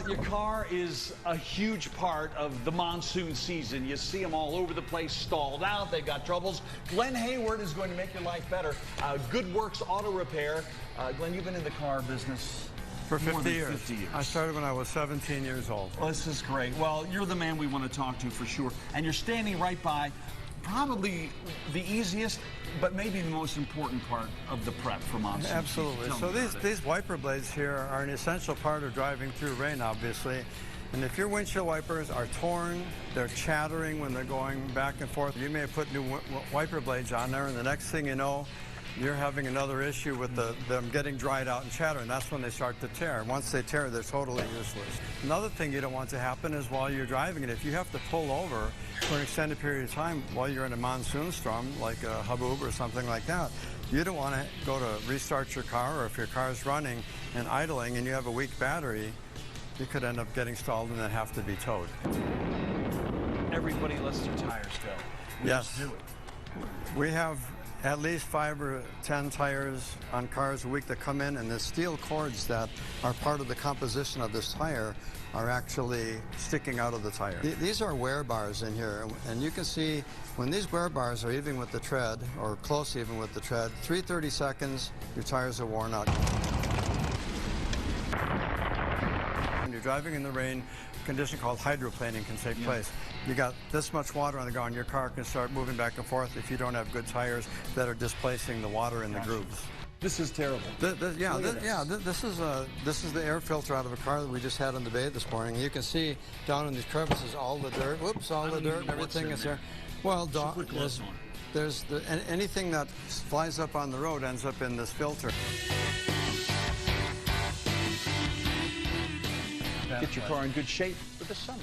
Well, your car is a huge part of the monsoon season. You see them all over the place, stalled out. They've got troubles. Glen Hayward is going to make your life better. Good Works Auto Repair. Glen, you've been in the car business for 50 years. 50 years. I started when I was 17 years old. Well, this is great. Well, you're the man we want to talk to for sure. And you're standing right by probably the easiest, but maybe the most important part of the prep for monsoon. Absolutely. So these wiper blades here are an essential part of driving through rain, obviously. And if your windshield wipers are torn, they're chattering when they're going back and forth, you may have put new wiper blades on there, and the next thing you know, you're having another issue with them getting dried out and chattering. That's when they start to tear. Once they tear, they're totally useless. Another thing you don't want to happen is while you're driving it, if you have to pull over for an extended period of time while you're in a monsoon storm, like a haboob or something like that, you don't want to go to restart your car, or if your car is running and idling and you have a weak battery, you could end up getting stalled and then have to be towed. Everybody lets their tires go. Yes. Do it. We have at least 5 or 10 tires on cars a week that come in, and the steel cords that are part of the composition of this tire are actually sticking out of the tire. These are wear bars in here, and you can see when these wear bars are even with the tread, or close even with the tread, 3:30 seconds, your tires are worn out. When you're driving in the rain, a condition called hydroplaning can take place. You got this much water on the ground, your car can start moving back and forth if you don't have good tires that are displacing the water in the grooves. This is terrible. This is the air filter out of a car that we just had on the bay this morning. You can see down in these crevices all the dirt. Whoops, all the dirt, everything is there. Well, anything that flies up on the road ends up in this filter. Get your car in good shape for the summer.